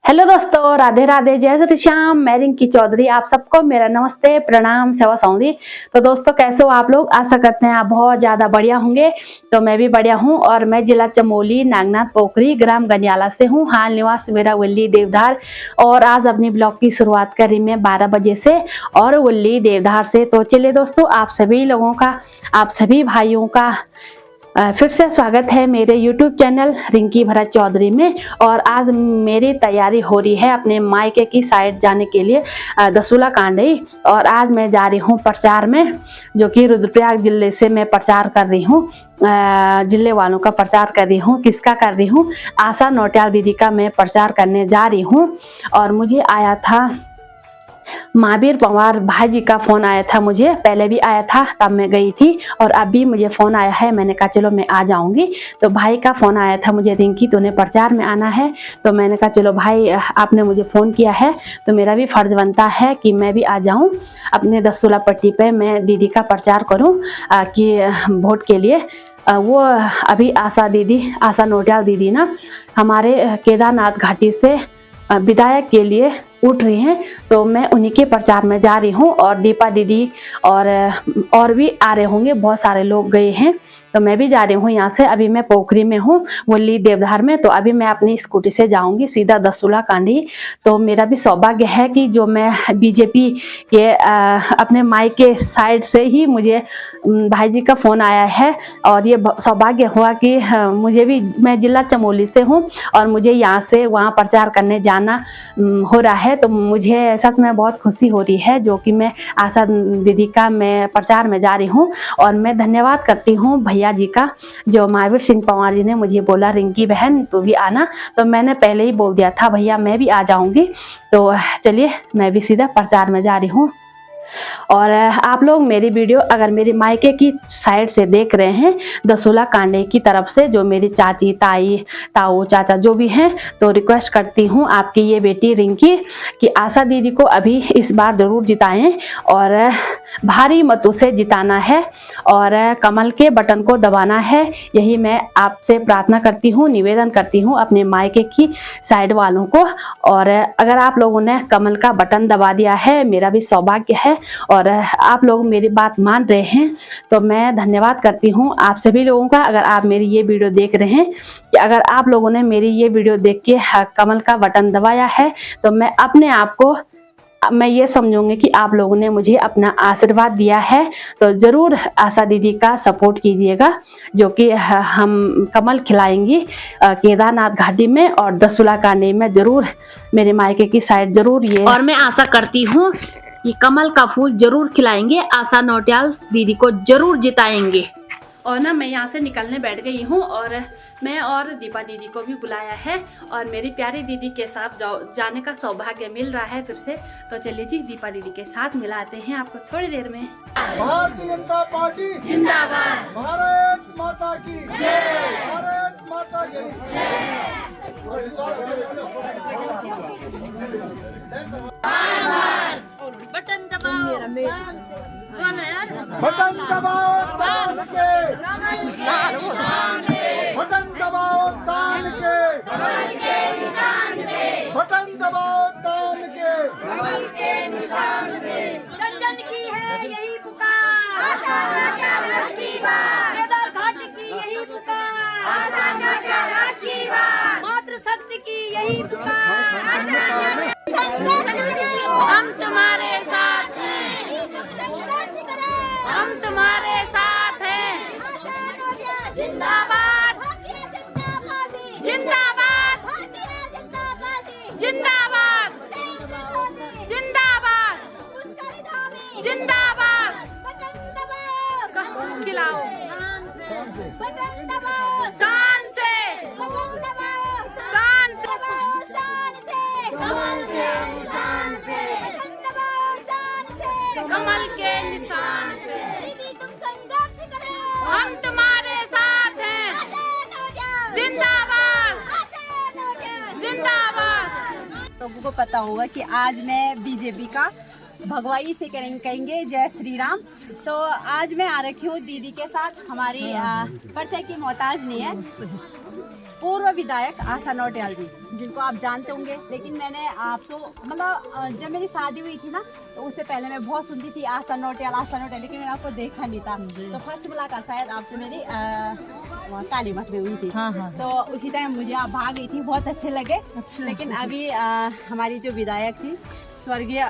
Hello दोस्तों, राधे राधे, जय श्री श्याम। मैं रिंकी चौधरी, आप सबको मेरा नमस्ते, प्रणाम, सेवा सौंदी। तो दोस्तों, कैसे हो आप लोग? आशा करते हैं आप बहुत ज़्यादा बढ़िया होंगे। तो मैं भी बढ़िया हूँ और मैं जिला चमोली, नागनाथ पोखरी, ग्राम गनियाला से हूँ। हाल निवास मेरा वल्ली देवधार और आज अपनी ब्लॉग की शुरुआत करी मैं 12 बजे से और वल्ली देवधार से। तो चलिए दोस्तों, आप सभी लोगों का, आप सभी भाइयों का फिर से स्वागत है मेरे YouTube चैनल रिंकी भरत चौधरी में। और आज मेरी तैयारी हो रही है अपने मायके की साइड जाने के लिए, दसूला कांडई। और आज मैं जा रही हूँ प्रचार में, जो कि रुद्रप्रयाग जिले से मैं प्रचार कर रही हूँ। जिले वालों का प्रचार कर रही हूँ। किसका कर रही हूँ? आशा नौटियाल दीदी का मैं प्रचार करने जा रही हूँ। और मुझे आया था महावीर पवार भाई जी का फोन आया था, मुझे पहले भी आया था, तब मैं गई थी और अब भी मुझे फोन आया है। मैंने कहा चलो मैं आ जाऊंगी। तो भाई का फोन आया था मुझे, रिंकी तूने प्रचार में आना है। तो मैंने कहा चलो भाई, आपने मुझे फोन किया है तो मेरा भी फर्ज बनता है कि मैं भी आ जाऊं अपने दसूला पट्टी पे, मैं दीदी का प्रचार करूं कि वोट के लिए। वो अभी आशा नौटियाल दीदी ना हमारे केदारनाथ घाटी से विधायक के लिए उठ रही हैं। तो मैं उन्हीं के प्रचार में जा रही हूँ और दीपा दीदी और भी आ रहे होंगे, बहुत सारे लोग गए हैं। तो मैं भी जा रही हूँ यहाँ से। अभी मैं पोखरी में हूँ, वल्ली देवधार में। तो अभी मैं अपनी स्कूटी से जाऊंगी सीधा दसूला कांडी। तो मेरा भी सौभाग्य है कि जो मैं बीजेपी के अपने मायके साइड से ही मुझे भाई जी का फोन आया है। और ये सौभाग्य हुआ कि मुझे भी, मैं जिला चमोली से हूँ और मुझे यहाँ से वहाँ प्रचार करने जाना हो रहा है। तो मुझे सच में बहुत खुशी हो रही है, जो कि मैं आशा दीदी का मैं प्रचार में जा रही हूँ। और मैं धन्यवाद करती हूँ भैया जी का, जो महावीर सिंह पवार जी ने मुझे बोला रिंकी बहन तू भी आना। तो मैंने पहले ही बोल दिया था भैया मैं भी आ जाऊंगी। तो चलिए मैं भी सीधा प्रचार में जा रही हूँ। और आप लोग मेरी वीडियो अगर मेरी मायके की साइड से देख रहे हैं, दसूला कांडे की तरफ से, जो मेरी चाची, ताई, ताऊ, चाचा जो भी हैं, तो रिक्वेस्ट करती हूँ आपकी ये बेटी रिंकी कि आशा दीदी को अभी इस बार जरूर जिताएं और भारी मतों से जिताना है और कमल के बटन को दबाना है। यही मैं आपसे प्रार्थना करती हूँ, निवेदन करती हूँ अपने मायके की साइड वालों को। और अगर आप लोगों ने कमल का बटन दबा दिया है, मेरा भी सौभाग्य है और आप लोग मेरी बात मान रहे हैं, तो मैं धन्यवाद करती हूँ आप सभी लोगों का। अगर आप मेरी ये वीडियो देख रहे हैं, कि अगर आप लोगों ने मेरी ये वीडियो देख के कमल का बटन दबाया है, तो मैं अपने आप को, मैं ये समझूंगी कि आप लोगों ने मुझे अपना आशीर्वाद दिया है। तो ज़रूर आशा दीदी का सपोर्ट कीजिएगा, जो कि हम कमल खिलाएंगी केदारनाथ घाटी में और दसूला कांडी में। ज़रूर मेरे मायके की साइड ज़रूर ये, और मैं आशा करती हूँ कि कमल का फूल जरूर खिलाएंगे, आशा नौटियाल दीदी को जरूर जिताएंगे। और ना मैं यहाँ से निकलने बैठ गई हूँ और मैं और दीपा दीदी को भी बुलाया है और मेरी प्यारी दीदी के साथ जाने का सौभाग्य मिल रहा है फिर से। तो चलिए जी, दीपा दीदी के साथ मिलाते हैं आपको थोड़ी देर में। भारतीय जनता पार्टी जिंदाबाद, भारत माता की जय, भारत माता की जय। बटन दबाओ, बटन दबाओ तान के, बटन दबाओ तान के, बटन दबाओ तान के। जन जन की है यही पुकार, आशा नौटियाल की बात, केदार घाट की यही पुकार, आशा नौटियाल की बात, मातृ शक्ति की यही पुकार, आशा हम तुम्हारे साथ हैं, हम तुम्हारे साथ हैं, जिंदाबाद, जिंदाबाद, जिंदाबाद, जिंदाबाद, जिंदाबाद। खिलाओ शान से, शान से, कमल के निशान पे, हम तुम्हारे साथ हैं, जिंदाबाद, जिंदाबाद। लोगों को पता होगा कि आज मैं बीजेपी का भगवाई से कहेंगे जय श्री राम। तो आज मैं आ रखी हूँ दीदी के साथ। हमारी परिचय की मोहताज नहीं है, पूर्व विधायक आशा नौटियाल जी। जिनको आप जानते होंगे, लेकिन मैंने आपको मतलब जब मेरी शादी हुई थी ना, तो उससे पहले मैं बहुत सुनती थी आशा नोटियाल, लेकिन मैंने आपको देखा नहीं था। तो फर्स्ट मुलाकात शायद आपसे मेरी काली मठ में हुई थी। तो उसी टाइम मुझे आप भाग गई थी, बहुत अच्छे लगे। लेकिन अभी हमारी जो विधायक थी स्वर्गीय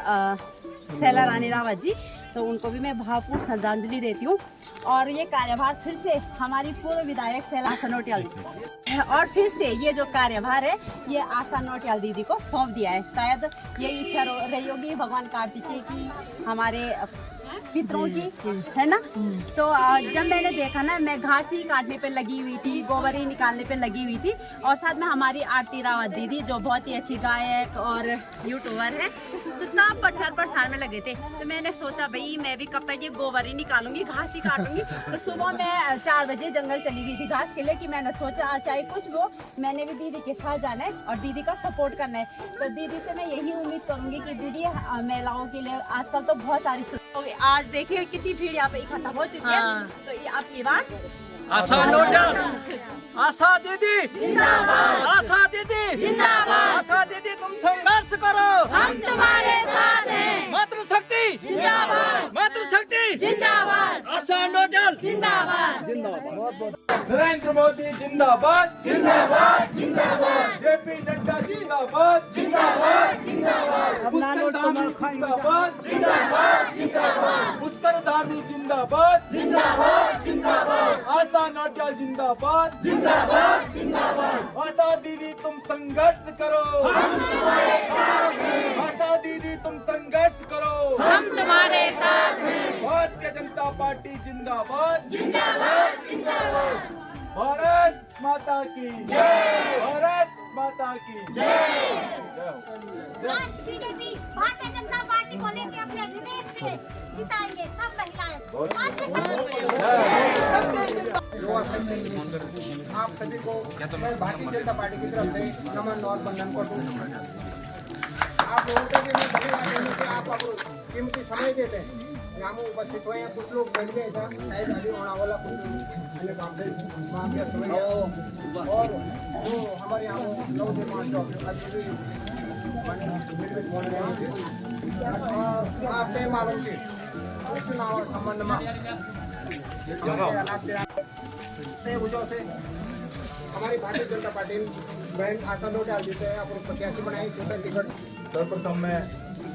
शैला रानी रावत जी, तो उनको भी मैं भावपूर्ण श्रद्धांजलि देती हूँ। और ये कार्यभार फिर से हमारी पूर्व विधायक शैला नोटियाल जी, और फिर से ये जो कार्यभार है ये आशा नोटियाल दीदी को सौंप दिया है। शायद ये इच्छा रही होगी भगवान कार्तिकेय की, हमारे पितरों की, है ना। तो जब मैंने देखा ना, मैं घास ही काटने पे लगी हुई थी, गोबर ही निकालने पे लगी हुई थी, और साथ में हमारी आरती रावत दीदी जो बहुत ही अच्छी गायक और यूट्यूबर है, तो सब प्रचार प्रसार में लगे थे। तो मैंने सोचा भाई मैं भी कब तक ये गोबर ही निकालूंगी, घास ही काटूंगी। तो सुबह मैं 4 बजे जंगल चली गई थी घास के लिए, कि मैंने सोचा चाहे कुछ हो मैंने भी दीदी के साथ जाना है और दीदी का सपोर्ट करना है। तो दीदी से मैं यही उम्मीद करूंगी कि दीदी महिलाओं के लिए आजकल तो बहुत सारी, आज देखिए कितनी भीड़ यहाँ पे इकट्ठा हो चुकी है। तो ये आपकी बात आशा नोटियाल, आशा दीदी जिंदाबाद, आशा दीदी जिंदाबाद, आशा दीदी तुम संघर्ष करो, हम तुम्हारे साथ हैं। मातृशक्ति जिंदाबाद, मातृशक्ति जिंदाबाद, आशा नोटियाल जिंदाबाद। नरेंद्र मोदी जिंदाबाद जिंदाबाद जिंदाबाद, जेपी नड्डा जिंदाबाद जिंदाबाद जिंदाबाद, जिंदाबाद जिंदाबाद जिंदाबाद, पुष्कर धामी जिंदाबाद जिंदाबाद जिंदाबाद, आशा नोटियाल जिंदाबाद जिंदाबाद जिंदाबाद, आशा दीदी तुम संघर्ष करो, हम तुम्हारे साथ हैं। आशा दीदी तुम संघर्ष करो, हम तुम्हारे साथ हैं। भारतीय जनता पार्टी जिंदाबाद जिंदाबाद जिंदाबाद। भारत माता की जय, भारत माता की जय। आज बीजेपी भारतीय जनता पार्टी को लेकर अपने विवेक से जिताएंगे सब महिलाएं। आप सभी को मैं भारतीय जनता पार्टी की तरफ से नमन और वंदन कर दूं। आप लोगों के भी मैं धन्यवाद देने के आप कीमती समय देते हैं, यहाँ में उपस्थित हुए हैं। कुछ लोग बैठ गए था, शायद अभी होना वाला कुछ अन्य काम से वहाँ व्यस्त हुए हैं। और जो हमारे यहाँ नौ निर्माण आपके मालूम थी चुनाव संबंध में वजह से हमारी भारतीय जनता पार्टी बहन आशा नोटियाल जी से अपने प्रत्याशी बनाई टिकट। सर्वप्रथम मैं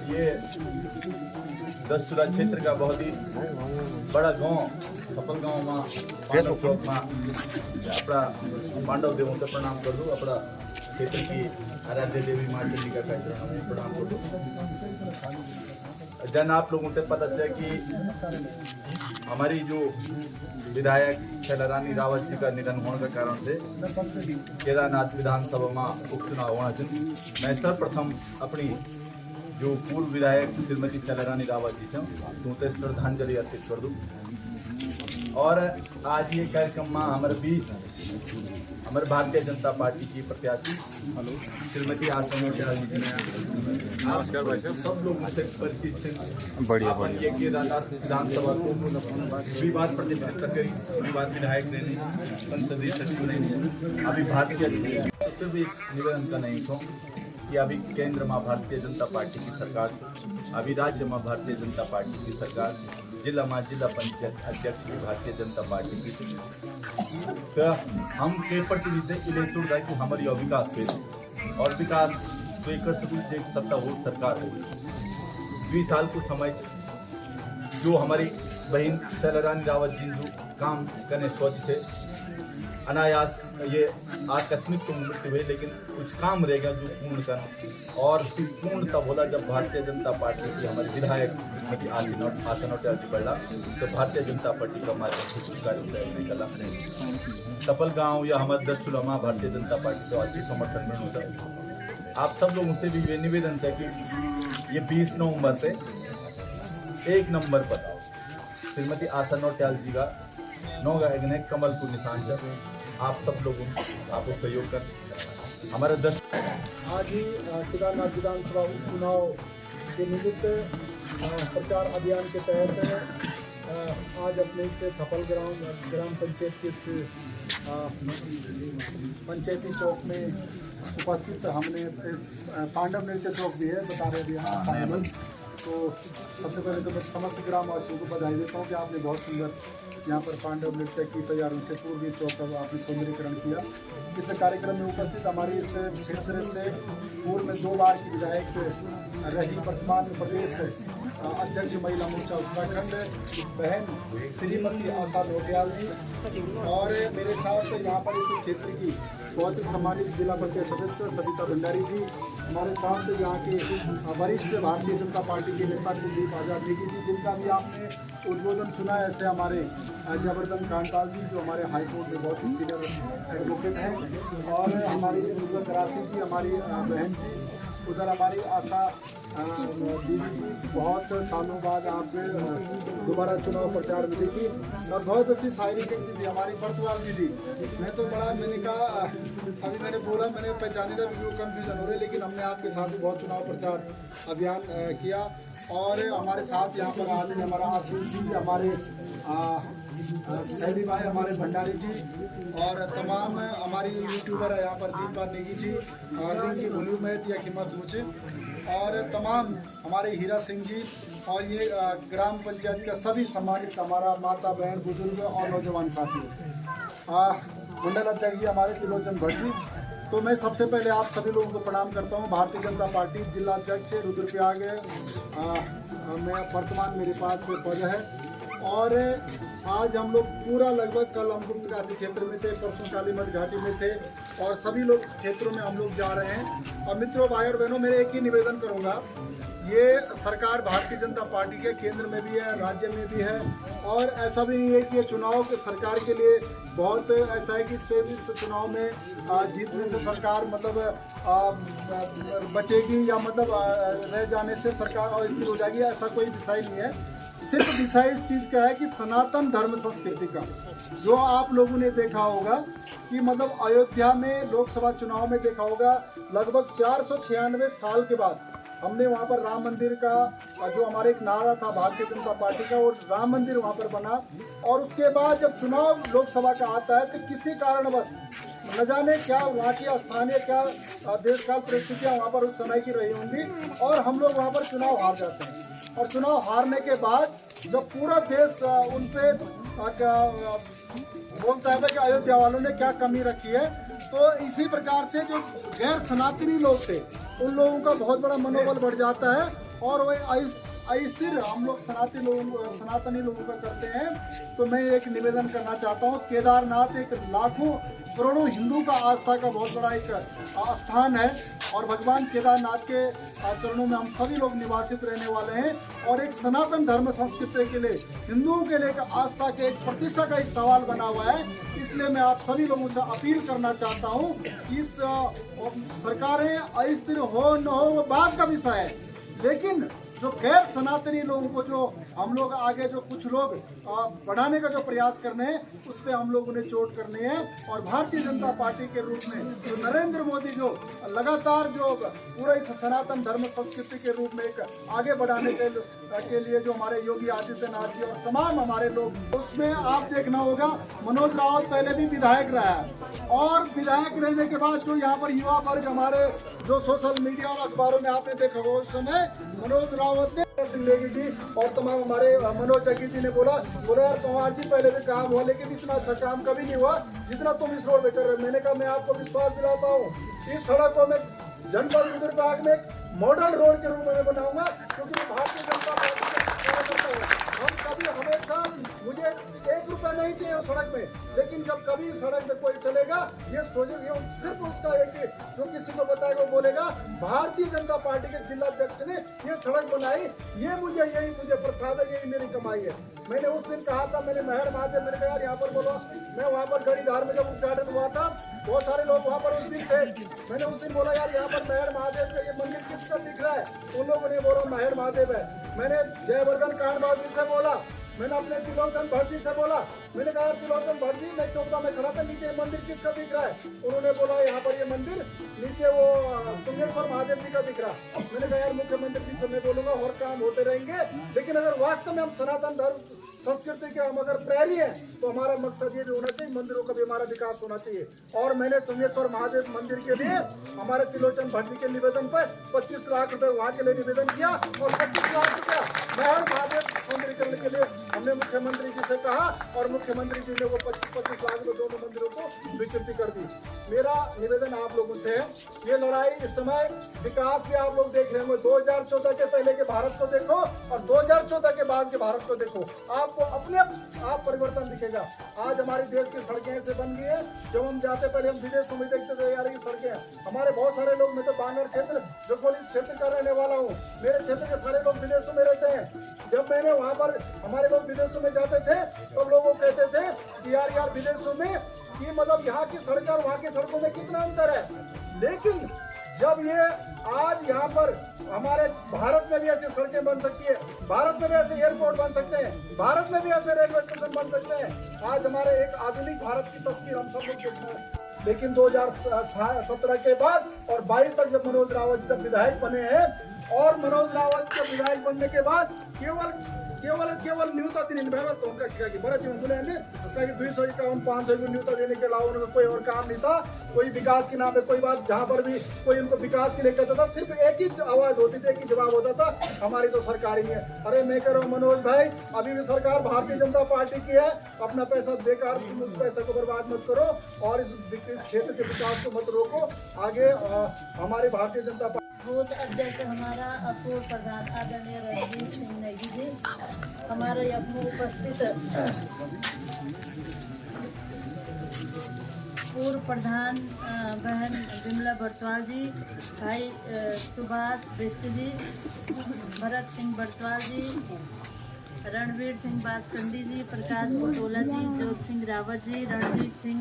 ये 10 चूल्हा क्षेत्र का बहुत ही बड़ा गांव थपल गांव में पांडव चौक में अपना पांडव देवों से प्रणाम कर दूँ। अपना क्षेत्र की आराध्य देवी माँ चंडिका का प्रणाम कर दूँ। जन आप लोगों से पता चला कि हमारी जो विधायक शैला रानी रावत जी का निधन होने के कारण से केदारनाथ विधानसभा में उपचुनाव होना चाहिए। मैं सर्वप्रथम अपनी जो पूर्व विधायक श्रीमती शैला रानी रावत जी थे उनसे श्रद्धांजलि अर्पित कर दूँ। और आज ये कार्यक्रम में हमारे बीच हमारे भारतीय जनता पार्टी की प्रत्याशी श्रीमती आशा नोटियाल जी नमस्कार भाई साहब, सब लोग उससे परिचित हैं। बढ़िया बढ़िया केदारनाथ विधानसभा को विवाद प्रतिनिधित्व करी, विवाद विधायक रहने, संसदीय सचिव रहने, अभी भारतीय भी निवेदन का नहीं हो कि अभी केंद्र में भारतीय जनता पार्टी की सरकार, अभी राज्य में भारतीय जनता पार्टी की सरकार, जिला में जिला पंचायत अध्यक्ष भी भारतीय जनता पार्टी की। तो हम के प्रतिनिधि इलेक्ट है कि हमारी विकास पे और विकास तो एक सत्ता हो सरकार हो 20 साल को समय जो हमारी बहन शैला रानी रावत जी जो काम करने सोच थे अनायास ये आकस्मिक तो मृत्यु हुई, लेकिन कुछ काम रहेगा जो पूर्ण करना। और फिर पूर्ण तब होला जब भारतीय जनता पार्टी की हमारे विधायक श्रीमती आशा नोटियाल जी बढ़ा, तो भारतीय जनता पार्टी का माध्यम से कुछ कार्य निकला। सफल गांव या हमारे 10 चूल्हा में भारतीय जनता पार्टी को अच्छी समर्थन मिल होता है। आप सब लोगों से भी निवेदन है कि ये 20 नवंबर से 1 नंबर पर श्रीमती आशा नोटियाल जी का 9 कमलपुर निशान से आप सब लोगों आपको सहयोग कर हमारे 10 आज ही केदारनाथ विधानसभा उपचुनाव के निमित्त प्रचार अभियान के तहत आज अपने से थपल ग्राम पंचायत के पंचायती चौक में उपस्थित हमने पांडव नृत्य चौक भी है, बता रहे हैं। तो सबसे पहले तो मैं समस्त ग्रामवासियों को बधाई देता हूँ कि आपने बहुत सुंदर यहाँ पर पांडव नृत्य की तैयारियों से पूर्व चौक का आपने सौंदर्यीकरण किया। इस कार्यक्रम में उपस्थित हमारी इस क्षेत्र से पूर्व में 2 बार की विधायक रही वर्तमान प्रदेश अध्यक्ष महिला मोर्चा उत्तराखंड बहन श्रीमती आशा नोटियाल जी, और मेरे साथ यहाँ पर इस क्षेत्र की बहुत ही सम्मानित जिला पंचायत सदस्य सविता भंडारी जी, हमारे साथ यहाँ के वरिष्ठ भारतीय जनता पार्टी के नेता कुलदीप आजाद नेगी जी, जिनका भी आपने उद्बोधन सुना। ऐसे हमारे जबरदन कांटाल जी जो हमारे हाईकोर्ट में बहुत ही सीनियर एडवोकेट हैं, और हमारी दुर्गा करासी जी हमारी बहन जी, उधर हमारी आशा दीदी जी, बहुत सालों बाद आप दोबारा चुनाव प्रचार में देखी, और बहुत अच्छी शायरी करती थी हमारी बर्तवाल दीदी। मैं तो बड़ा, मैंने कहा अभी मैंने बोला, मैंने पहचाने का भी कन्फ्यूजन हो रही, लेकिन हमने आपके साथ भी बहुत चुनाव प्रचार अभियान किया। और हमारे साथ यहाँ पर आज हमारा आशीष जी, हमारे सैदी भाई, हमारे भंडारी जी, और तमाम हमारी यूट्यूबर है यहाँ पर दीपा नेगी जी, रिंकी भुलू मैत या कीमत मुझे, और तमाम हमारे हीरा सिंह जी, और ये ग्राम पंचायत का सभी सम्मानित हमारा माता बहन बुजुर्ग और नौजवान साथी, मंडल अध्यक्ष जी हमारे त्रिलोचन भट्ट जी। तो मैं सबसे पहले आप सभी लोगों को प्रणाम करता हूँ। भारतीय जनता पार्टी जिला अध्यक्ष रुद्रप्रयाग में वर्तमान मेरे पास पद है, और आज हम लोग पूरा लगभग कल हम गुप्तकाशी क्षेत्र में थे, परसों कालीमठ घाटी में थे, और सभी लोग क्षेत्रों में हम लोग जा रहे हैं। और मित्रों, भाई और बहनों, मेरे एक ही निवेदन करूंगा, ये सरकार भारतीय जनता पार्टी के केंद्र में भी है, राज्य में भी है, और ऐसा भी नहीं है कि ये चुनाव के सरकार के लिए बहुत ऐसा है कि इस चुनाव में जीतने से सरकार मतलब बचेगी या मतलब रह जाने से सरकार अस्थिर हो जाएगी, ऐसा कोई विषय नहीं है। सिर्फ विषय इस चीज़ का है कि सनातन धर्म संस्कृति का, जो आप लोगों ने देखा होगा कि मतलब अयोध्या में लोकसभा चुनाव में देखा होगा, लगभग 496 साल के बाद हमने वहाँ पर राम मंदिर का जो हमारे एक नारा था भारतीय जनता पार्टी का, और राम मंदिर वहाँ पर बना। और उसके बाद जब चुनाव लोकसभा का आता है तो किसी कारणवश न जाने क्या वहाँ की स्थानीय क्या देश काल परिस्थितियाँ वहाँ पर उस समय की रही होंगी, और हम लोग वहाँ पर चुनाव हार जाते हैं। और चुनाव हारने के बाद जब पूरा देश उन पे बोलता है कि अयोध्या वालों ने क्या कमी रखी है, तो इसी प्रकार से जो गैर सनातनी लोग थे उन लोगों का बहुत बड़ा मनोबल बढ़ जाता है, और वह अस्थिर हम लोग सनातनी लोगों का करते हैं। तो मैं एक निवेदन करना चाहता हूँ, केदारनाथ एक लाखों करोड़ों हिंदू का आस्था का बहुत बड़ा एक स्थान है, और भगवान केदारनाथ के चरणों में हम सभी लोग निवासित रहने वाले हैं, और एक सनातन धर्म संस्कृति के लिए हिंदुओं के लिए एक आस्था के एक प्रतिष्ठा का एक सवाल बना हुआ है। इसलिए मैं आप सभी लोगों से अपील करना चाहता हूँ कि इस सरकारें अस्थिर हो न हो वो बात का विषय है, लेकिन जो गैर सनातनी लोगों को जो हम लोग आगे जो कुछ लोग बढ़ाने का जो प्रयास करने हैं, उस पर हम लोगों ने चोट करनी है। और भारतीय जनता पार्टी के रूप में जो नरेंद्र मोदी जो लगातार जो पूरा इस सनातन धर्म संस्कृति के रूप में एक आगे बढ़ाने के लिए जो हमारे योगी आदित्यनाथ जी और तमाम हमारे लोग, उसमें आप देखना होगा मनोज रावत पहले भी विधायक रहा है, और विधायक रहने के बाद जो यहाँ पर युवा वर्ग हमारे जो सोशल मीडिया और अखबारों में आपने देखा होगा, उस समय मनोज रावत ने सिंह जी और तमाम हमारे मनोज जगी जी ने बोला यार पवार जी पहले भी काम हुआ, लेकिन इतना अच्छा काम कभी नहीं हुआ जितना तुम इस रोड पे कर रहे हो। मैंने कहा मैं आपको विश्वास दिलाता हूँ, इस सड़क को मैं जनपद रुद्रप्रयाग में मॉडल रोड के रूप में बनाऊंगा, क्योंकि भारतीय जनता पार्टी हम कभी हमेशा मुझे 1 रुपया नहीं चाहिए उस सड़क में, लेकिन जब कभी सड़क पे कोई चलेगा ये सोचेगा सिर्फ उसका एक जो किसी को बताएगा वो बोलेगा भारतीय जनता पार्टी के जिला अध्यक्ष ने ये सड़क बनाई, ये यही मुझे प्रसाद है, यही मेरी कमाई है। मैंने उस दिन कहा था, मैंने महर महादेव मैंने कहा यार यहाँ पर बोलो, मैं वहाँ पर गढ़ीधार में जब उद्घाटन हुआ था बहुत सारे लोग वहाँ पर उस दिन थे, मैंने उस दिन बोला यार यहाँ पर महर महादेव का ये मंदिर किसका दिख रहा है, उन लोगों ने बोला महर महादेव है। मैंने जयवर्धन कांडवाल जी से बोला, मैंने अपने त्रिलोचन भट्ट जी से बोला, मैंने कहा त्रिलोचन भट्ट जी मैं चौका में खड़ा था, नीचे मंदिर किसका दिख रहा है, उन्होंने बोला यहाँ पर ये मंदिर नीचे वो तुंगेश्वर महादेव जी का दिख रहा। मैंने कहा यार मुख्यमंत्री जी से मैं बोलूंगा और काम होते रहेंगे, लेकिन अगर वास्तव में हम सनातन धर्म संस्कृति के हम अगर प्रेरी हैं तो हमारा मकसद ये भी होना चाहिए, मंदिरों का भी हमारा विकास होना चाहिए। और मैंने तुंगेश्वर महादेव मंदिर के लिए हमारे त्रिलोचन भट्ट जी के निवेदन पर 25 लाख रुपए वहाँ के लिए निवेदन किया और 25 लाख रुपया महल महादेव सौंदर्यीकरण के लिए हमने मुख्यमंत्री जी से कहा और मुख्यमंत्री जी ने वो 25 लाख रुपए दोनों मंदिरों को स्वीकृति कर दी। मेरा निवेदन आप लोगों से है, ये लड़ाई इस समय विकास के आप लोग देख रहे होंगे, 2014 के पहले के भारत को देखो और 2014 के बाद के भारत को देखो, आपको अपने आप परिवर्तन दिखेगा। आज हमारे देश की सड़कें ऐसे बन गई है, जब हम जाते पहले हम विदेशों में देखते थे यार ये सड़कें, हमारे बहुत सारे लोग, मैं तो बांगर क्षेत्र जोकोली क्षेत्र का रहने वाला हूँ, मेरे क्षेत्र के सारे लोग विदेशों में रहते हैं। जब मैंने वहाँ पर हमारे लोग विदेशों में जाते थे तो लोग कहते थे कि यार विदेशों में कि मतलब यहाँ की सड़क और वहाँ की सड़कों में कितना अंतर है। लेकिन जब ये आज यहाँ पर हमारे भारत में भी ऐसी सड़कें बन सकती है, भारत में भी ऐसे एयरपोर्ट बन सकते हैं, भारत में भी ऐसे रेलवे स्टेशन बन सकते हैं, आज हमारे एक आधुनिक भारत की तस्वीर हम सब लोग देख रहे हैं। लेकिन 2017 के बाद और 22 तक जब मनोज रावत जब विधायक बने हैं और मनोज रावत के विधायक बनने के बाद केवल न्यूनता दिन तो उनका बड़ा क्यों बोले 251 500 की न्यूनता देने के अलावा उनका कोई और काम नहीं था। कोई विकास के नाम पे कोई बात जहाँ पर भी कोई उनको विकास के लिए कहता था, सिर्फ एक ही आवाज होती थी, एक ही जवाब होता था, हमारी तो सरकार ही है। अरे मैं कह रहा हूँ मनोज भाई, अभी भी सरकार भारतीय जनता पार्टी की है, अपना पैसा बेकार उस पैसे को बर्बाद मत करो और इस क्षेत्र के विकास को मत रोको। आगे हमारी भारतीय जनता पार्टी बूथ अध्यक्ष हमारा पूर्व प्रधान आदरणीय रणजीत सिंह नेगी जी, हमारे यहाँ उपस्थित पूर्व प्रधान बहन विमला बर्तवाल जी, भाई सुभाष बिष्ट जी, भरत सिंह बर्तवाल जी, रणवीर सिंह बासकंडी जी, प्रकाश पटोला जी, जोत सिंह रावत जी, रणजीत सिंह,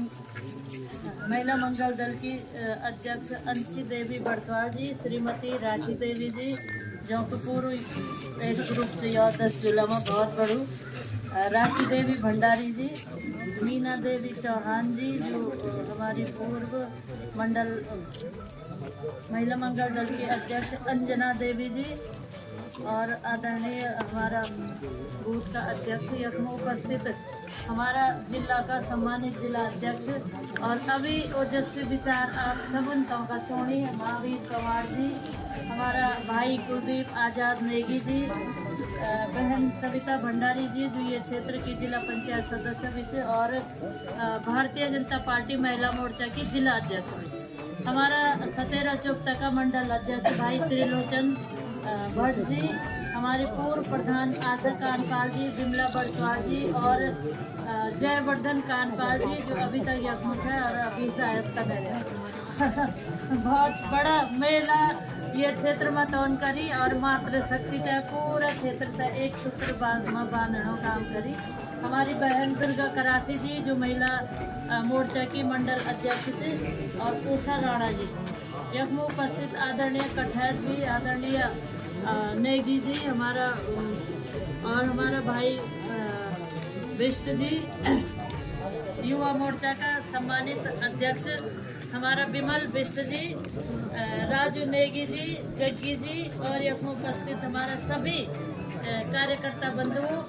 महिला मंगल दल की अध्यक्ष अंशी देवी बर्तवाल जी, श्रीमती राठी देवी जी, जो कि पूर्व एक ग्रुप से 10 जिला में बहुत बड़ू, राठी देवी भंडारी जी, मीना देवी चौहान जी जो हमारी पूर्व मंडल महिला मंगल दल की अध्यक्ष अंजना देवी जी और आदरणीय हमारा बूथ का अध्यक्ष यखम उपस्थित हमारा जिला का सम्मानित जिला अध्यक्ष और अभी ओजस्वी विचार आप सबन का सोनी महावीर पवार जी, हमारा भाई कुलदीप आज़ाद नेगी जी, बहन सविता भंडारी जी जो ये क्षेत्र की जिला पंचायत सदस्य भी और भारतीय जनता पार्टी महिला मोर्चा की जिला अध्यक्ष, हमारा सतेरा चौकता का मंडल अध्यक्ष भाई त्रिलोचन भट्ट जी, हमारे पूर्व प्रधान आशा कानपाल जी, विमला बर्तवाल जी और जयवर्धन कानपाल जी जो अभी तक यखम है और अभी शायद कर बहुत बड़ा मेला ये क्षेत्र में तौन करी और मात्र शक्ति तय पूरा क्षेत्र तय एक सूत्र बांधनो काम करी। हमारी बहन दुर्गा करासी जी जो महिला मोर्चा की मंडल अध्यक्ष थी और उषा राणा जी, यखम उपस्थित आदरणीय कठैर जी, आदरणीय नेगी जी, हमारा और हमारा भाई बिष्ट जी, युवा मोर्चा का सम्मानित अध्यक्ष हमारा विमल बिष्ट जी, राजू नेगी जी, जग्गी जी और यखम उपस्थित हमारा सभी कार्यकर्ता बंधुओं,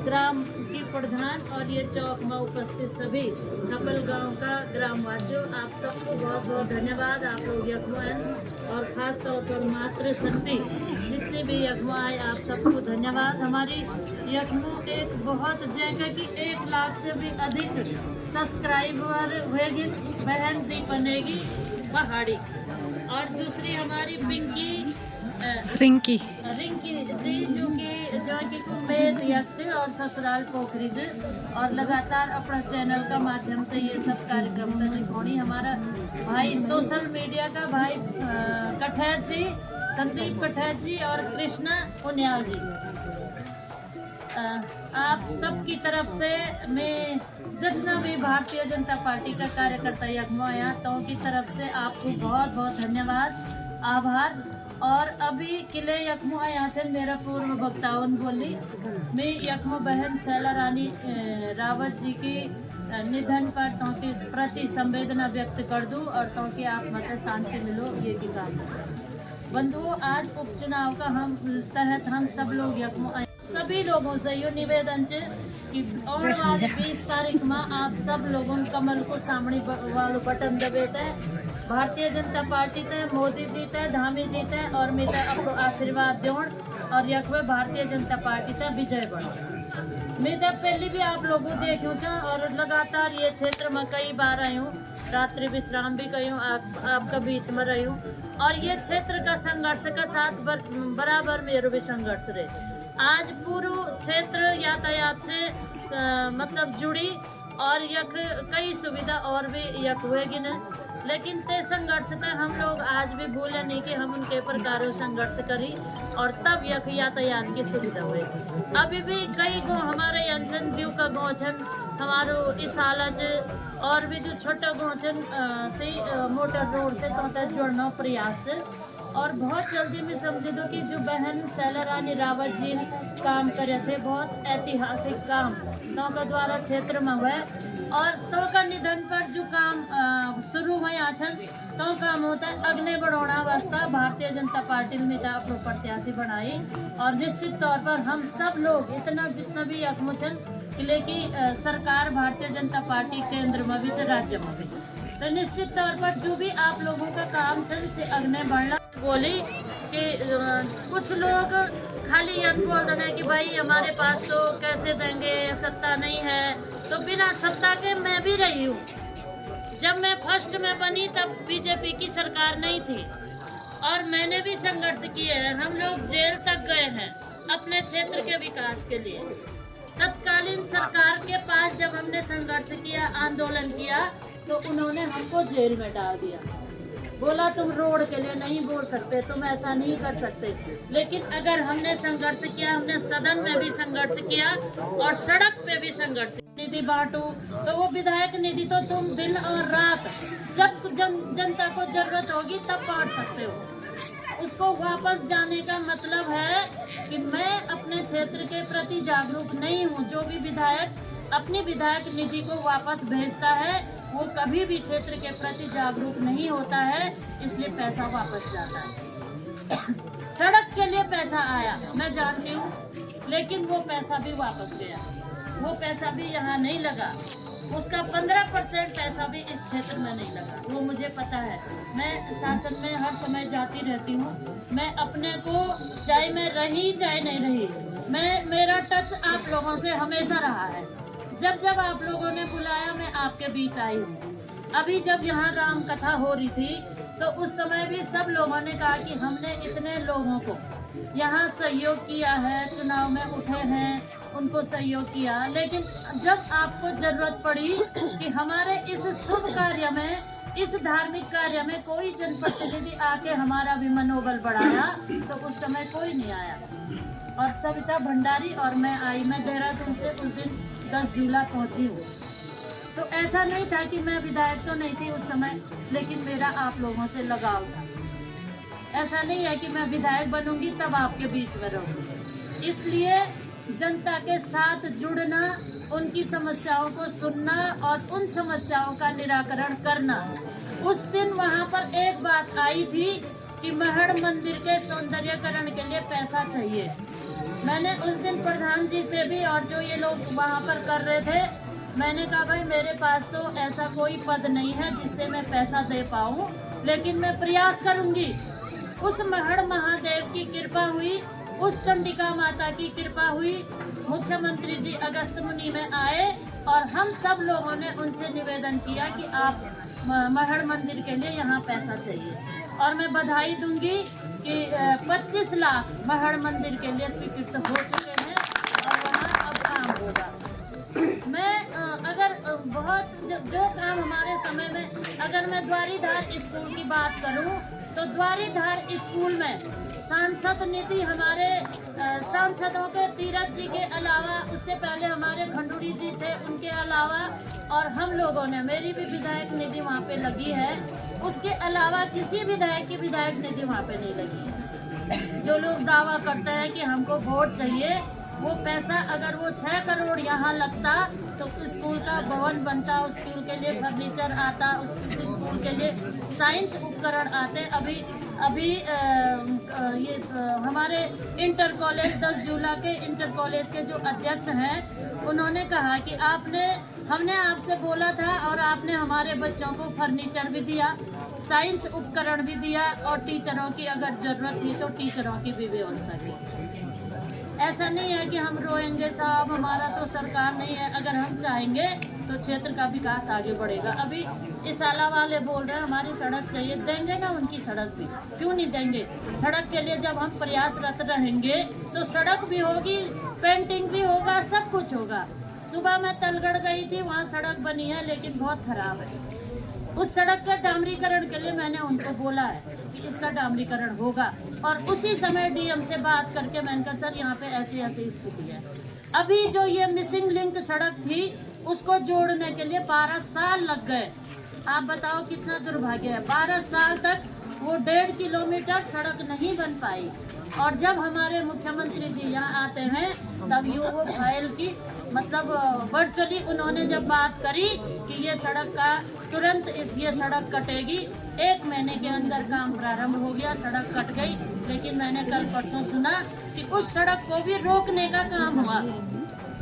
ग्राम की प्रधान और ये चौक में उपस्थित सभी थपल गांव का ग्रामवासियों, आप सबको बहुत बहुत धन्यवाद। आप लोग यखम आए और ख़ास तौर पर मातृशक्ति जितने भी यखम आए आप सबको धन्यवाद। हमारी यखम एक बहुत जगह की 1 लाख से भी अधिक सब्सक्राइबर हुएगी बहन दीपनेगी पहाड़ी और दूसरी हमारी रिंकी जी जो कि कुंभेद यक्ष और ससुराल पोखरी जी और लगातार अपना चैनल का माध्यम से ये सब कार्यक्रम का दिखानी। हमारा भाई सोशल मीडिया का भाई कठैर जी, संजीव कठैर जी और कृष्णा पुनियाल जी, आप सबकी तरफ से मैं जितना भी भारतीय जनता पार्टी का कार्यकर्ता यखम आया तो उनकी तरफ से आपको बहुत बहुत धन्यवाद, आभार। और अभी किले यखम आया से मेरा पूर्व वक्तावन बोली, मैं यखम बहन शैला रानी रावत जी की निधन पर तो के प्रति संवेदना व्यक्त कर दूं और तो कि आप मत शांति मिलो ये की काम बंधुओं। आज उपचुनाव का तहत हम सब लोग यखम सभी लोगों से यो निवेदन है कि आने वाले 20 तारीख में आप सब लोगों कमल को सामने वालों बटन दबेते भारतीय जनता पार्टी ते मोदी जी ते धामी जी ते और मैं ते अपनो आशीर्वाद दूं और यकवे भारतीय जनता पार्टी ते विजय बनो। मैं तो पहले भी आप लोगों देखूँ और लगातार ये क्षेत्र में कई बार आई हूँ, रात्रि विश्राम भी करी हूँ, आपका बीच में रही हूँ और ये क्षेत्र का संघर्ष का साथ बराबर मेरे भी संघर्ष रहे। आज पूरा क्षेत्र यातायात से मतलब जुड़ी और यक कई सुविधा और भी यक हुएगी न, लेकिन ते संघर्ष ते हम लोग आज भी भूले नहीं कि हम उनके प्रकारों संघर्ष करी और तब यक यातायात की सुविधा हुएगी। अभी भी कई गो हमारे अंजन दीव का गोचन हमारो इस हालत और भी जो छोटा गोचन से मोटर रोड से तो जोड़ना प्रयास और बहुत जल्दी में समझ दो कि जो बहन शैला रानी रावत जी काम करे थे, बहुत ऐतिहासिक काम तो का द्वारा क्षेत्र में हुआ और तो का निधन पर जो काम शुरू हुए आछन तो काम होता है अग्नि बढ़ाना वास्ता भारतीय जनता पार्टी ने अपने प्रत्याशी बनाई और निश्चित तौर पर हम सब लोग इतना जितना भी अकमुचन कि सरकार भारतीय जनता पार्टी केंद्र में भी राज्य में भी तो निश्चित तौर पर जो भी आप लोगों का काम चल से अग्नि बढ़ना बोली कि कुछ लोग खाली ये बोल देंगे कि भाई हमारे पास तो कैसे देंगे, सत्ता नहीं है। तो बिना सत्ता के मैं भी रही हूँ। जब मैं फर्स्ट में बनी तब बीजेपी की सरकार नहीं थी और मैंने भी संघर्ष किए हैं। हम लोग जेल तक गए हैं अपने क्षेत्र के विकास के लिए। तत्कालीन सरकार के पास जब हमने संघर्ष किया, आंदोलन किया तो उन्होंने हमको जेल में डाल दिया, बोला तुम रोड के लिए नहीं बोल सकते, तुम ऐसा नहीं कर सकते। लेकिन अगर हमने संघर्ष किया, हमने सदन में भी संघर्ष किया और सड़क पे भी संघर्ष, निधि बांटो तो वो विधायक निधि तो तुम दिन और रात जब जनता को जरूरत होगी तब बांट सकते हो। उसको वापस जाने का मतलब है कि मैं अपने क्षेत्र के प्रति जागरूक नहीं हूँ। जो भी विधायक अपनी विधायक निधि को वापस भेजता है वो कभी भी क्षेत्र के प्रति जागरूक नहीं होता है, इसलिए पैसा वापस जाता है। सड़क के लिए पैसा आया मैं जानती हूँ, लेकिन वो पैसा भी वापस गया। वो पैसा भी यहाँ नहीं लगा, उसका 15% पैसा भी इस क्षेत्र में नहीं लगा, वो मुझे पता है। मैं शासन में हर समय जाती रहती हूँ। मैं अपने को चाहे मैं रही चाहे नहीं रही, मेरा टच आप लोगों से हमेशा रहा है। जब आप लोगों ने बुलाया मैं आपके बीच आई हूँ। अभी जब यहाँ राम कथा हो रही थी तो उस समय भी सब लोगों ने कहा कि हमने इतने लोगों को यहाँ सहयोग किया है, चुनाव में उठे हैं, उनको सहयोग किया। लेकिन जब आपको जरूरत पड़ी कि हमारे इस शुभ कार्य में, इस धार्मिक कार्य में कोई जनप्रतिनिधि आके हमारा भी मनोबल बढ़ाया तो उस समय कोई नहीं आया। और सविता भंडारी और मैं आई, मैं देहरादून से उस दिन 10 जुलाई पहुंची हूँ। तो ऐसा नहीं था कि मैं विधायक तो नहीं थी उस समय, लेकिन मेरा आप लोगों से लगाव था। ऐसा नहीं है कि मैं विधायक बनूंगी तब आपके बीच में रहूंगी। इसलिए जनता के साथ जुड़ना, उनकी समस्याओं को सुनना और उन समस्याओं का निराकरण करना। उस दिन वहाँ पर एक बात आई थी कि महड़ मंदिर के सौंदर्यकरण के लिए पैसा चाहिए। मैंने उस दिन प्रधान जी से भी और जो ये लोग वहाँ पर कर रहे थे, मैंने कहा भाई मेरे पास तो ऐसा कोई पद नहीं है जिससे मैं पैसा दे पाऊँ, लेकिन मैं प्रयास करूँगी। उस महड़ महादेव की कृपा हुई, उस चंडिका माता की कृपा हुई। मुख्यमंत्री जी अगस्त मुनि में आए और हम सब लोगों ने उनसे निवेदन किया कि आप महड़ मंदिर के लिए यहाँ पैसा चाहिए। और मैं बधाई दूंगी कि 25 लाख महड़ मंदिर के लिए स्वीकृत हो चुके हैं और वहाँ अब काम होगा। मैं अगर बहुत जो काम हमारे समय में, अगर मैं द्वारीधार स्कूल की बात करूँ तो द्वारीधार स्कूल में सांसद निधि हमारे सांसदों के तीरथ जी के अलावा, उससे पहले हमारे खंडूड़ी जी थे, उनके अलावा और हम लोगों ने, मेरी भी विधायक निधि वहाँ पे लगी है। उसके अलावा किसी विधायक की विधायक निधि वहाँ पे नहीं लगी है। जो लोग दावा करते हैं कि हमको वोट चाहिए, वो पैसा अगर वो 6 करोड़ यहाँ लगता तो स्कूल का भवन बनता, उस स्कूल के लिए फर्नीचर आता, उस स्कूल के लिए साइंस उपकरण आते। अभी अभी ये हमारे इंटर कॉलेज 10 जुलाई के इंटर कॉलेज के जो अध्यक्ष हैं, उन्होंने कहा कि हमने आपसे बोला था और आपने हमारे बच्चों को फर्नीचर भी दिया, साइंस उपकरण भी दिया और टीचरों की अगर ज़रूरत थी तो टीचरों की भी व्यवस्था की। ऐसा नहीं है कि हम रोएंगे साहब, हमारा तो सरकार नहीं है। अगर हम चाहेंगे तो क्षेत्र का विकास आगे बढ़ेगा। अभी इस आला वाले बोल रहे हैं हमारी सड़क चाहिए, देंगे ना उनकी सड़क भी, क्यों नहीं देंगे। सड़क के लिए जब हम प्रयासरत रहेंगे तो सड़क भी होगी, पेंटिंग भी होगा, सब कुछ होगा। सुबह मैं तलगढ़ गई थी, वहाँ सड़क बनी है लेकिन बहुत खराब है। उस सड़क के डामरीकरण के लिए मैंने उनको बोला है कि इसका डामरीकरण होगा, और उसी समय डीएम से बात करके मैंने कहा सर यहाँ पे ऐसी ऐसी स्थिति है। अभी जो ये मिसिंग लिंक सड़क थी उसको जोड़ने के लिए 12 साल लग गए। आप बताओ कितना दुर्भाग्य है, 12 साल तक वो 1.5 किलोमीटर सड़क नहीं बन पाई। और जब हमारे मुख्यमंत्री जी यहाँ आते हैं तब वो फाइल की मतलब वर्चुअली उन्होंने जब बात करी कि ये सड़क का तुरंत ये सड़क कटेगी, 1 महीने के अंदर काम प्रारंभ हो गया, सड़क कट गई। लेकिन मैंने कल परसों सुना कि उस सड़क को भी रोकने का काम हुआ,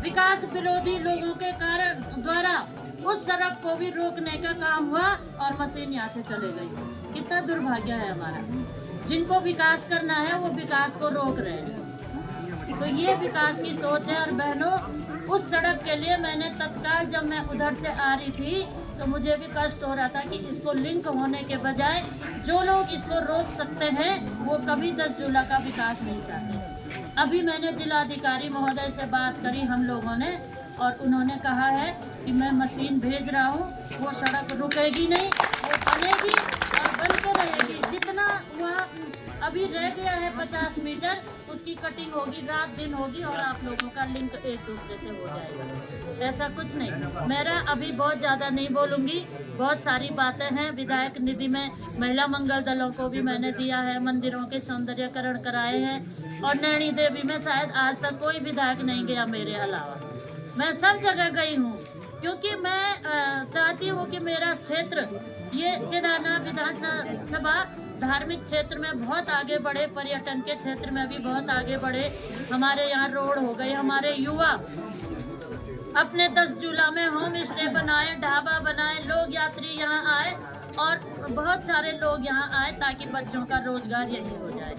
विकास विरोधी लोगों के कारण द्वारा उस सड़क को भी रोकने का काम हुआ और मशीन यहाँ से चले गई। कितना दुर्भाग्य है हमारा, जिनको विकास करना है वो विकास को रोक रहे हैं। तो ये विकास की सोच है। और बहनों, उस सड़क के लिए मैंने तत्काल जब मैं उधर से आ रही थी तो मुझे भी कष्ट हो रहा था कि इसको लिंक होने के बजाय जो लोग इसको रोक सकते हैं वो कभी 10 जुलाई का विकास नहीं चाहते। अभी मैंने जिलाधिकारी महोदय से बात करी हम लोगों ने, और उन्होंने कहा है कि मैं मशीन भेज रहा हूँ, वो सड़क रुकेगी नहीं, वो बनेगी और बन के रहेगी। जितना वहाँ अभी रह गया है 50 मीटर, उसकी कटिंग होगी, रात दिन होगी और आप लोगों का लिंक एक दूसरे से हो जाएगा। ऐसा कुछ नहीं। मेरा अभी बहुत ज़्यादा नहीं बोलूँगी, बहुत सारी बातें हैं। विधायक निधि में महिला मंगल दलों को भी मैंने दिया है, मंदिरों के सौंदर्यकरण कराए हैं, और नैनी देवी में शायद आज तक कोई विधायक नहीं गया मेरे अलावा। मैं सब जगह गई हूँ क्योंकि मैं चाहती हूँ कि मेरा क्षेत्र ये केदारनाथ विधानसभा धार्मिक क्षेत्र में बहुत आगे बढ़े, पर्यटन के क्षेत्र में भी बहुत आगे बढ़े। हमारे यहाँ रोड हो गए, हमारे युवा अपने 10 जुलाई में होम स्टे बनाए, ढाबा बनाए, लोग यात्री यहाँ आए और बहुत सारे लोग यहाँ आए ताकि बच्चों का रोजगार यही हो जाए।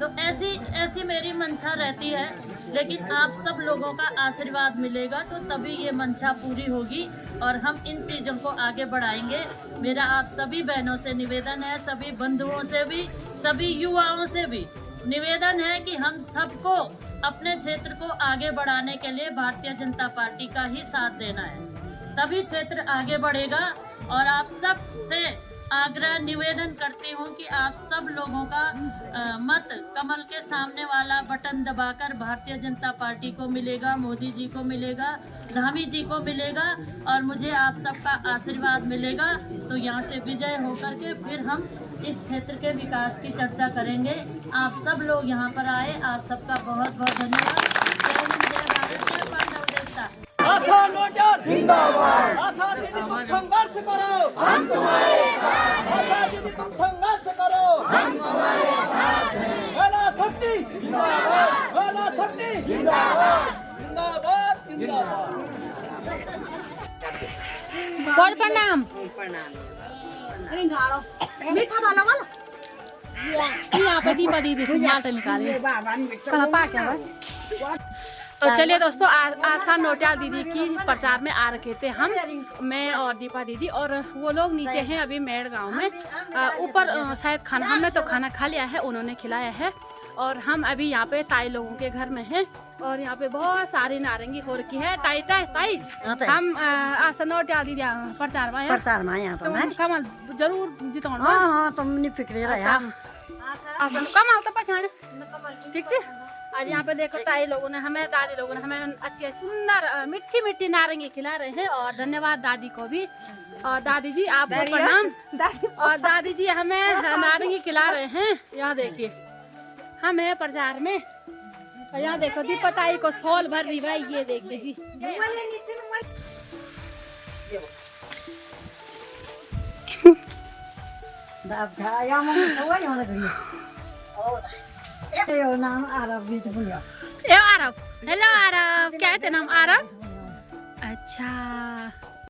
तो ऐसी मेरी मंशा रहती है, लेकिन आप सब लोगों का आशीर्वाद मिलेगा तो तभी ये मंशा पूरी होगी और हम इन चीज़ों को आगे बढ़ाएंगे। मेरा आप सभी बहनों से निवेदन है, सभी बंधुओं से भी, सभी युवाओं से भी निवेदन है कि हम सबको अपने क्षेत्र को आगे बढ़ाने के लिए भारतीय जनता पार्टी का ही साथ देना है, तभी क्षेत्र आगे बढ़ेगा। और आप सब से आग्रह निवेदन करती हूँ कि आप सब लोगों का मत कमल के सामने वाला बटन दबाकर भारतीय जनता पार्टी को मिलेगा, मोदी जी को मिलेगा, धामी जी को मिलेगा और मुझे आप सबका आशीर्वाद मिलेगा। तो यहाँ से विजय होकर के फिर हम इस क्षेत्र के विकास की चर्चा करेंगे। आप सब लोग यहाँ पर आए, आप सबका बहुत बहुत धन्यवाद। जय हिंद, जय भारत, जय पांडव देवता। आशा नोटल जिंदाबाद। आशा दीदी तुम संघर्ष करो, हम तुम्हारे साथ हैं। आशा दीदी तुम संघर्ष करो, हम तुम्हारे साथ हैं। महिला शक्ति जिंदाबाद, महिला शक्ति जिंदाबाद, जिंदाबाद जिंदाबाद। बड़ प्रणाम। मीठा वाला वाला यहाँ पे दीपा दीदी से माल्टा निकाले कहाँ पा क्या भाई। तो चलिए दोस्तों, आशा नोटियाल दीदी की प्रचार में आ रखे थे हम, मैं और दीपा दीदी, और वो लोग नीचे हैं अभी मेड़ गांव में। ऊपर शायद खाना, हमने तो खाना खा लिया है, उन्होंने खिलाया है, और हम अभी यहाँ पे ताई लोगों के घर में हैं। और यहाँ पे बहुत सारी नारंगी हो रखी है। ताई हम आशा नोटियाल दीदी प्रचार में आया तो कमल जरूर जिताउनु। हाँ तुम नहीं फिक्र रहा आशा कमल तो पछाड़ ठीक है। और यहाँ पे देखो ताई लोगों ने हमें, दादी लोगों ने हमें अच्छी सुंदर मीठी मीठी नारंगी खिला रहे हैं, और धन्यवाद दादी को भी। और दादी जी आपको प्रणाम। और दादी जी हमें नारंगी खिला रहे हैं। यहाँ देखिए हम है प्रचार में, और यहाँ देखो दीपा ताई को सॉल भर रही भाई, ये देखिए जी। ए आरब, हेलो आरब, क्या है तेरा नाम आरब? अच्छा